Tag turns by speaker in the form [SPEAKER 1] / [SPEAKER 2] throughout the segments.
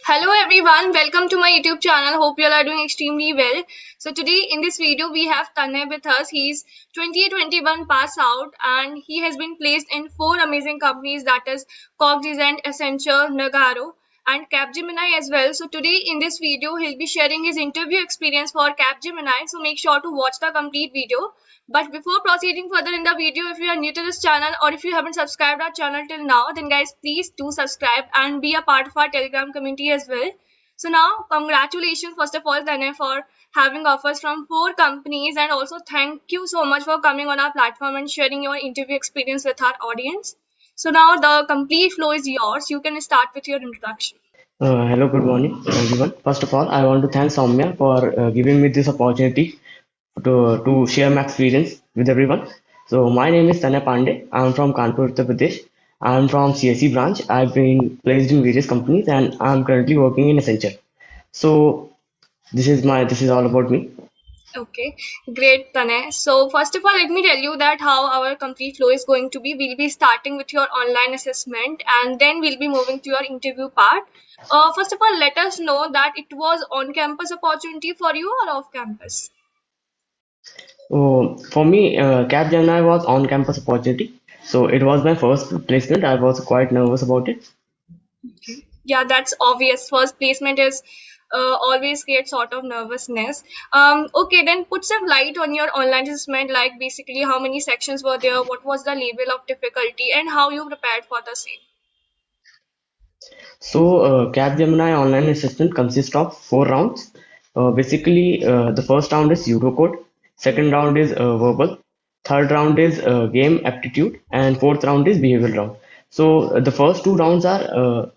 [SPEAKER 1] Hello everyone, welcome to my YouTube channel. Hope you all are doing extremely well. So today in this video we have Tanay with us. He's 2021 pass out and he has been placed in four amazing companies, that is Cognizant, Accenture, Nagarro and Capgemini as well. So today in this video he'll be sharing his interview experience for Capgemini. So make sure to watch the complete video. But before proceeding further in the video, if you are new to this channel or if you haven't subscribed our channel till now, then guys please do subscribe and be a part of our Telegram community as well. So now congratulations first of all Tanay for having offers from four companies, and also thank you so much for coming on our platform and sharing your interview experience with our audience. So now the complete flow is yours. You can start with your introduction.
[SPEAKER 2] Hello, good morning, everyone. First of all, I want to thank Soumya for giving me this opportunity to share my experience with everyone. So, my name is Tanay Pandey. I'm from Kanpur, Uttar Pradesh. I'm from CSE branch. I've been placed in various companies and I'm currently working in Accenture. So, this is all about me.
[SPEAKER 1] Okay, great, Tanay. So first of all, let me tell you that how our complete flow is going to be. We'll be starting with your online assessment, and then we'll be moving to your interview part. First of all, let us know that it was on-campus opportunity for you or off-campus.
[SPEAKER 2] For me, Capgemini was on-campus opportunity. So, it was my first placement. I was quite nervous about it.
[SPEAKER 1] Yeah, that's obvious. First placement is always create sort of nervousness. Okay, then put some light on your online assessment, like basically how many sections were there, what was the level of difficulty, and how you prepared for the same.
[SPEAKER 2] So, Capgemini online assessment consists of four rounds. The first round is pseudocode, second round is verbal, third round is game aptitude, and fourth round is behavioral round. So, the first two rounds are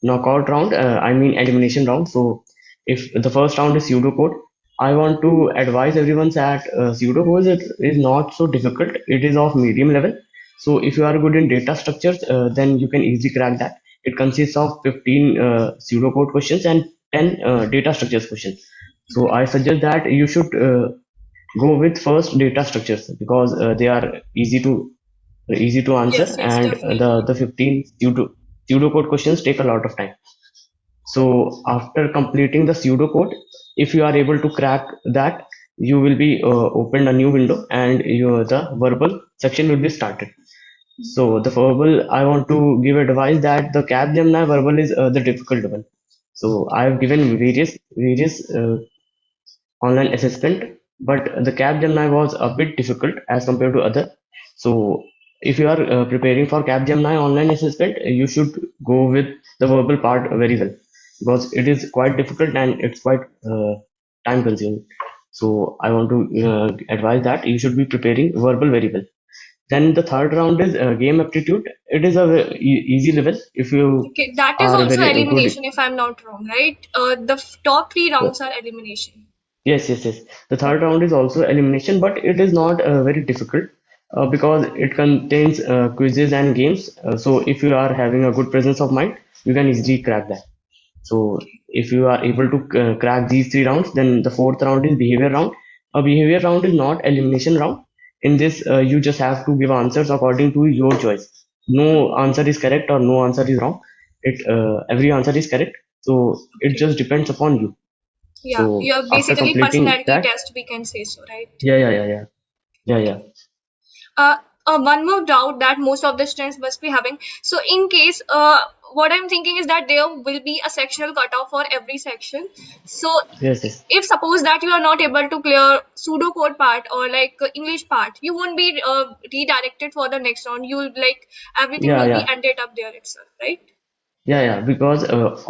[SPEAKER 2] knockout round, I mean elimination round. So, if the first round is pseudocode, I want to advise everyone that pseudocode is not so difficult. It is of medium level. So, if you are good in data structures, then you can easily crack that. It consists of 15 pseudocode questions and 10 data structures questions. So, I suggest that you should go with first data structures because they are easy to answer,
[SPEAKER 1] Yes, yes,
[SPEAKER 2] and
[SPEAKER 1] definitely.
[SPEAKER 2] the 15 pseudocode questions take a lot of time. So after completing the pseudocode, if you are able to crack that, you will be opened a new window and the verbal section will be started. So the verbal, I want to give advice that the Capgemini verbal is the difficult one. So I have given various online assessment, but the Capgemini was a bit difficult as compared to other. So if you are preparing for Capgemini online assessment, you should go with the verbal part very well because it is quite difficult and it's quite time consuming. So I want to advise that you should be preparing verbal very well. Then the third round is game aptitude. It is a easy level if you
[SPEAKER 1] Okay, that is
[SPEAKER 2] are
[SPEAKER 1] also
[SPEAKER 2] very good.
[SPEAKER 1] elimination if I'm not wrong, right? The top three rounds are elimination.
[SPEAKER 2] Yes. The third round is also elimination, but it is not very difficult because it contains quizzes and games. So if you are having a good presence of mind, you can easily crack that. So
[SPEAKER 1] Okay.
[SPEAKER 2] if you are able to crack these three rounds, then the fourth round is behavior round. A behavior round is not elimination round. In this, you just have to give answers according to your choice. No answer is correct or no answer is wrong. It every answer is correct. So it
[SPEAKER 1] Okay.
[SPEAKER 2] just depends upon you.
[SPEAKER 1] Yeah,
[SPEAKER 2] So
[SPEAKER 1] you're
[SPEAKER 2] after
[SPEAKER 1] basically
[SPEAKER 2] completing
[SPEAKER 1] personality
[SPEAKER 2] that,
[SPEAKER 1] test, we can say so, right?
[SPEAKER 2] yeah.
[SPEAKER 1] Uh, One more doubt that most of the students must be having. So, in case, what I'm thinking is that there will be a sectional cutoff for every section. So,
[SPEAKER 2] Yes.
[SPEAKER 1] if suppose that you are not able to clear pseudocode part or like English part, you won't be redirected for the next round. You will like everything
[SPEAKER 2] Yeah,
[SPEAKER 1] will be
[SPEAKER 2] yeah,
[SPEAKER 1] ended up there itself, right?
[SPEAKER 2] yeah. Because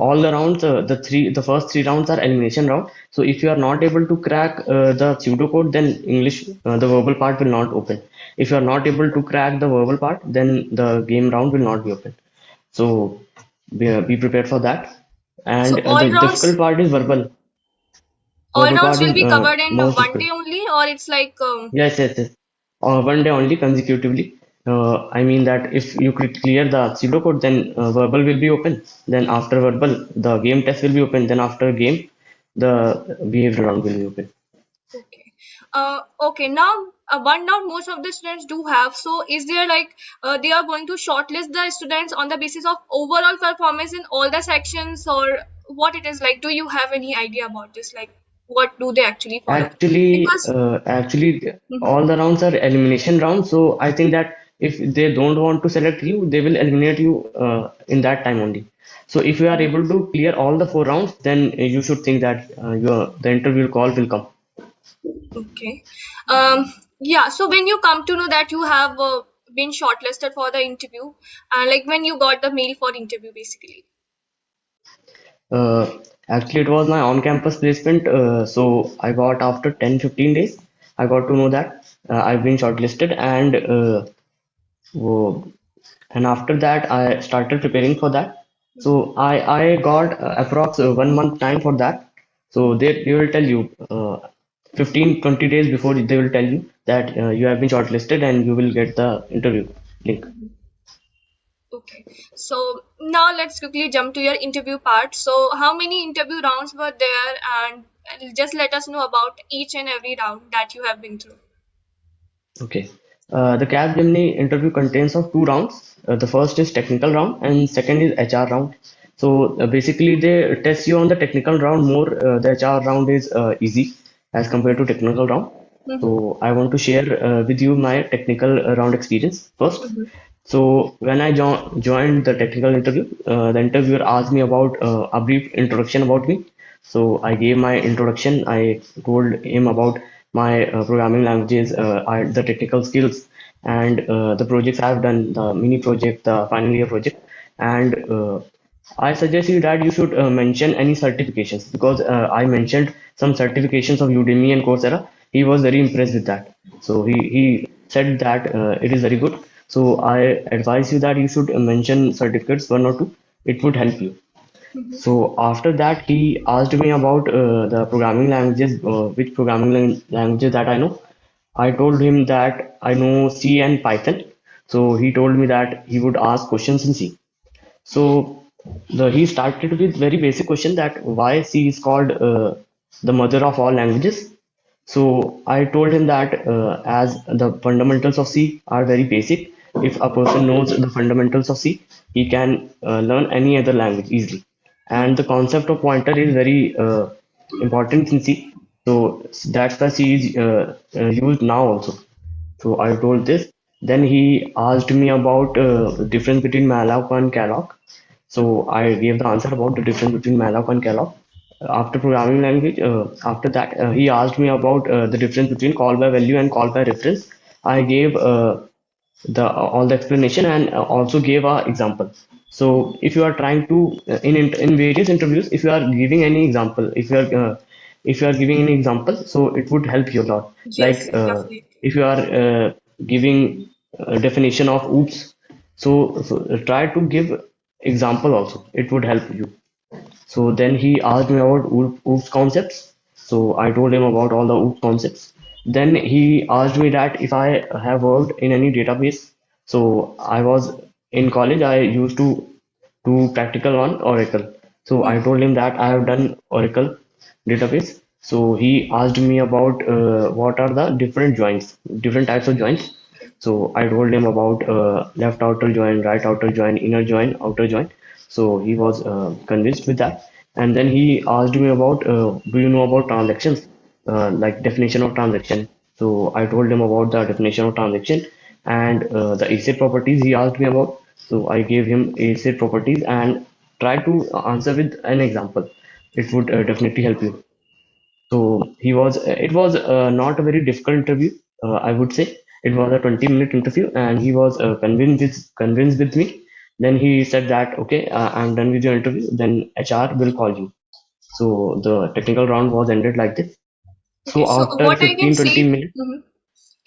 [SPEAKER 2] all the rounds, the first three rounds are elimination round. So if you are not able to crack the pseudocode, then English, the verbal part will not open. If you are not able to crack the verbal part, then the game round will not be open. So be prepared for that. And
[SPEAKER 1] So
[SPEAKER 2] the difficult part is verbal.
[SPEAKER 1] all
[SPEAKER 2] Verbal
[SPEAKER 1] rounds
[SPEAKER 2] part
[SPEAKER 1] will
[SPEAKER 2] is
[SPEAKER 1] be covered in
[SPEAKER 2] most
[SPEAKER 1] one
[SPEAKER 2] difficult.
[SPEAKER 1] day only, or it's like
[SPEAKER 2] Yes. One day only consecutively. I mean that if you could clear the pseudocode, then verbal will be open. Then after verbal, the game test will be open. Then after game, the behavior round will be open.
[SPEAKER 1] okay. Okay. Now, one doubt most of the students do have. So, is there like they are going to shortlist the students on the basis of overall performance in all the sections, or what it is like? Do you have any idea about this? Like, what do they actually follow? Because
[SPEAKER 2] Actually,
[SPEAKER 1] Mhm.
[SPEAKER 2] all the rounds are elimination rounds. So I think that if they don't want to select you, they will eliminate you in that time only. So if you are able to clear all the 4 rounds, then you should think that the interview call will come.
[SPEAKER 1] Okay. Yeah, so when you come to know that you have been shortlisted for the interview, like when you got the mail for interview, basically.
[SPEAKER 2] Uh, Actually, it was my on-campus placement. So I got after 10-15 days, I got to know that I've been shortlisted, wo- and after that, I started preparing for that. So I got approx 1 month time for that. So they will tell you 15-20 days before they will tell you that you have been shortlisted and you will get the interview link.
[SPEAKER 1] Okay. So now let's quickly jump to your interview part. So how many interview rounds were there, and just let us know about each and every round that you have been through.
[SPEAKER 2] Okay. The Capgemini interview contains of 2 rounds. The first is technical round and second is HR round. So basically they test you on the technical round more. The HR round is easy as compared to technical round.
[SPEAKER 1] Mm-hmm.
[SPEAKER 2] So I want to share with you my technical round experience first.
[SPEAKER 1] Mm-hmm.
[SPEAKER 2] So when I joined the technical interview, the interviewer asked me about a brief introduction about me. So I gave my introduction. I told him about my programming languages, the technical skills, and the projects I've done, the mini project, the final year project, and I suggest you that you should mention any certifications because I mentioned some certifications of Udemy and Coursera. He was very impressed with that. So he said that it is very good. So I advise you that you should mention certificates, one or two. It would help you.
[SPEAKER 1] Mm-hmm.
[SPEAKER 2] So after that, he asked me about the programming languages, which programming languages that I know. I told him that I know C and Python. So he told me that he would ask questions in C. So he started with very basic question that why C is called the mother of all languages. So I told him that as the fundamentals of C are very basic, if a person knows the fundamentals of C, he can learn any other language easily. And the concept of pointer is very important in C. So that's why C is used now also. So I told this. Then he asked me about the difference between malloc and calloc. So I gave the answer about the difference between malloc and calloc. After programming language, after that, he asked me about the difference between call by value and call by reference. I gave the all the explanation and also gave a example. So if you are trying to in various interviews, if you are giving any example, if you are giving any example, so it would help you a lot. Like
[SPEAKER 1] Yes, definitely.
[SPEAKER 2] if you are giving a definition of oops, so try to give example also. It would help you. So then he asked me about OOPS concepts. So I told him about all the OOPS concepts. Then he asked me that if I have worked in any database. So I was in college, I used to do practical on Oracle. So I told him that I have done Oracle database. So he asked me about what are the different joins, different types of joins.
[SPEAKER 1] Okay.
[SPEAKER 2] So I told him about left outer join, right outer join, inner join, outer join. So he was convinced with that. And then he asked me about, do you know about transactions, like definition of transaction? So I told him about the definition of transaction and the ACID properties he asked me about. So I gave him ACID properties and tried to answer with an example. It would definitely help you. So it was not a very difficult interview, I would say. It was a 20-minute interview, and he was convinced with me. Then he said that, okay, I'm done with your interview. Then HR will call you. So the technical round was ended like this.
[SPEAKER 1] Okay.
[SPEAKER 2] So
[SPEAKER 1] So
[SPEAKER 2] after
[SPEAKER 1] what I can
[SPEAKER 2] 15-20
[SPEAKER 1] say,
[SPEAKER 2] minutes,
[SPEAKER 1] mhm,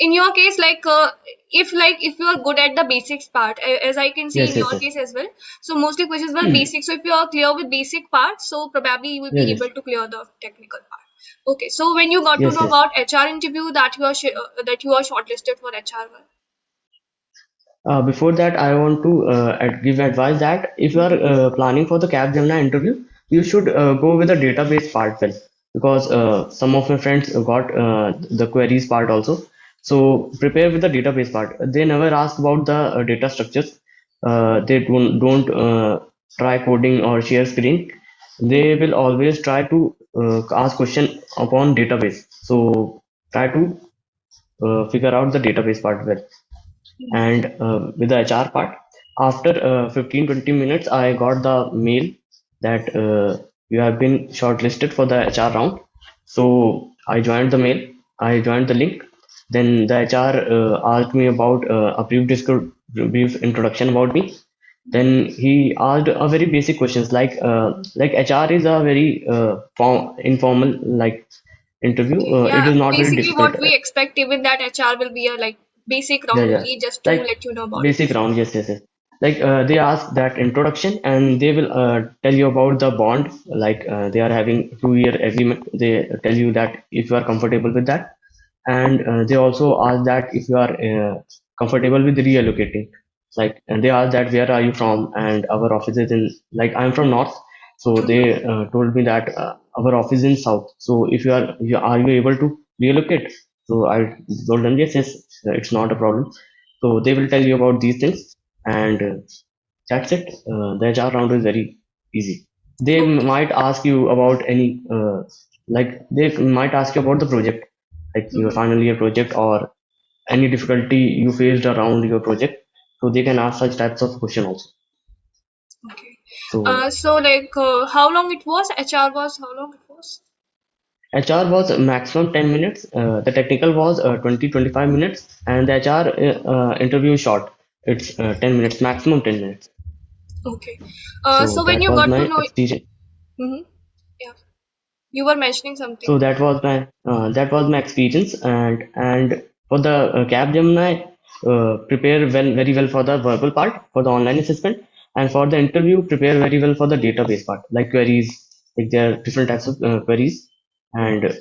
[SPEAKER 1] in your case, if you are good at the basics part, as I can see
[SPEAKER 2] yes,
[SPEAKER 1] in
[SPEAKER 2] yes,
[SPEAKER 1] your
[SPEAKER 2] yes,
[SPEAKER 1] case as well. So mostly questions were basic. So if you are clear with basic parts, so probably you will be
[SPEAKER 2] yes,
[SPEAKER 1] able
[SPEAKER 2] yes,
[SPEAKER 1] to clear the technical part. Okay. So when you got to
[SPEAKER 2] yes,
[SPEAKER 1] know
[SPEAKER 2] yes.
[SPEAKER 1] about HR interview that that you are shortlisted for HR one.
[SPEAKER 2] Before that, I want to give advice that if you are planning for the Capgemini interview, you should go with the database part well because some of my friends got the queries part also. So prepare with the database part. They never ask about the data structures. They don't try coding or share screen. they will always try to ask question upon database. So try to figure out the database part well. And with the HR part, after 15-20 minutes, I got the mail that you have been shortlisted for the HR round. So I joined the mail, I joined the link. Then the HR asked me about a brief introduction about me. Then he asked a very basic questions like HR is a very informal like interview. It
[SPEAKER 1] Yeah,
[SPEAKER 2] is not very
[SPEAKER 1] basically
[SPEAKER 2] difficult.
[SPEAKER 1] what we expect even that HR will be a like basic
[SPEAKER 2] Yeah,
[SPEAKER 1] round
[SPEAKER 2] yeah.
[SPEAKER 1] only just to
[SPEAKER 2] Like
[SPEAKER 1] let you know about it.
[SPEAKER 2] basic round, yes, yes, yes. Like they ask that introduction and they will tell you about the bond. Like they are having 2 year agreement. They tell you that if you are comfortable with that, and they also ask that if you are comfortable with reallocating. Like and they ask that where are you from, and our office is in like I'm from north, so
[SPEAKER 1] Mhm.
[SPEAKER 2] they told me that our office is in south. So if are you able to relocate? So I told them yes, yes, it's not a problem. So they will tell you about these things, and that's it. The HR round is very easy. They
[SPEAKER 1] Okay.
[SPEAKER 2] might ask you about any, like they might ask you about the project, like your
[SPEAKER 1] Mhm.
[SPEAKER 2] final year project or any difficulty you faced around your project. So they can ask such types of question also.
[SPEAKER 1] Okay.
[SPEAKER 2] So
[SPEAKER 1] So like how long it was? HR was how long it was?
[SPEAKER 2] HR was maximum 10 minutes. The technical was 20-25 minutes, and the HR interview is short. It's 10 minutes, maximum 10 minutes.
[SPEAKER 1] Okay.
[SPEAKER 2] So
[SPEAKER 1] So when
[SPEAKER 2] that
[SPEAKER 1] you
[SPEAKER 2] was
[SPEAKER 1] got to
[SPEAKER 2] my
[SPEAKER 1] know,
[SPEAKER 2] experience.
[SPEAKER 1] Mhm. Yeah, you were mentioning something.
[SPEAKER 2] So that was my experience, and for the Capgemini, prepare very well for the verbal part for the online assessment, and for the interview, prepare very well for the database part, like queries, like there are different types of queries, and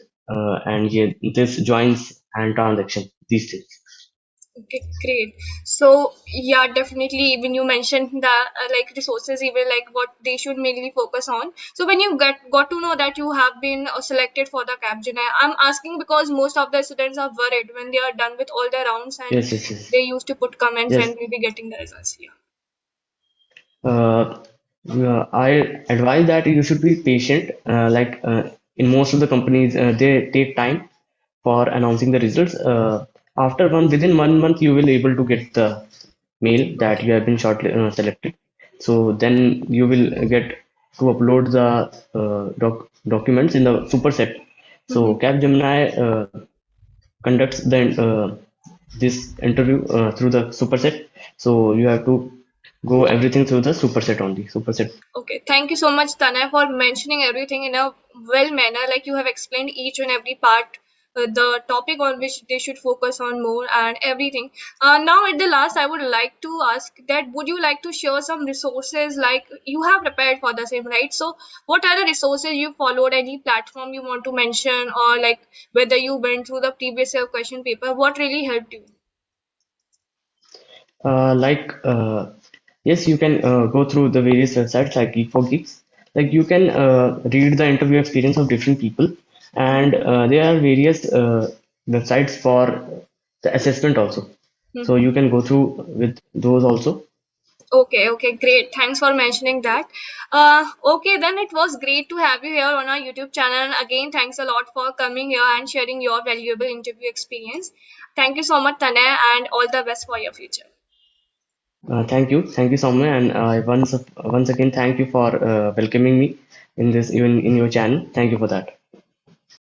[SPEAKER 2] yeah, this joins and transaction, these things.
[SPEAKER 1] Okay, great. So yeah, definitely when you mentioned that like resources, even like what they should mainly focus on. So when you got to know that you have been selected for the Capgemini, I'm asking because most of the students are worried when they are done with all their rounds and
[SPEAKER 2] Yes, yes, yes,
[SPEAKER 1] they used to put comments
[SPEAKER 2] yes.
[SPEAKER 1] when we'll be getting the results. Yeah.
[SPEAKER 2] Uh, I advise that you should be patient. In most of the companies, they take time for announcing the results. Within 1 month, you will able to get the mail that you have been shortly selected. So then you will get to upload the documents in the superset. So
[SPEAKER 1] Mhm.
[SPEAKER 2] Capgemini conducts this interview through the superset. So you have to go everything through the superset only. Superset.
[SPEAKER 1] Okay, thank you so much, Tanay, for mentioning everything in a well manner. Like you have explained each and every part, the topic on which they should focus on more and everything. Now, at the last, I would like to ask that would you like to share some resources like you have prepared for the same, right? So, what are the resources you followed? Any platform you want to mention, or like whether you went through the previous year question paper? What really helped you?
[SPEAKER 2] Uh, like uh, yes, you can go through the various websites like Geek for Geeks. Like you can read the interview experience of different people, and there are various websites for the assessment also. So
[SPEAKER 1] Mhm.
[SPEAKER 2] you can go through with those also.
[SPEAKER 1] Okay, okay, great. Thanks for mentioning that. Okay, then it was great to have you here on our YouTube channel. And again, thanks a lot for coming here and sharing your valuable interview experience. Thank you so much, Tanay, and all the best for your future.
[SPEAKER 2] Thank you, Soumya, and once again thank you for welcoming me in this even in your channel. Thank you for that.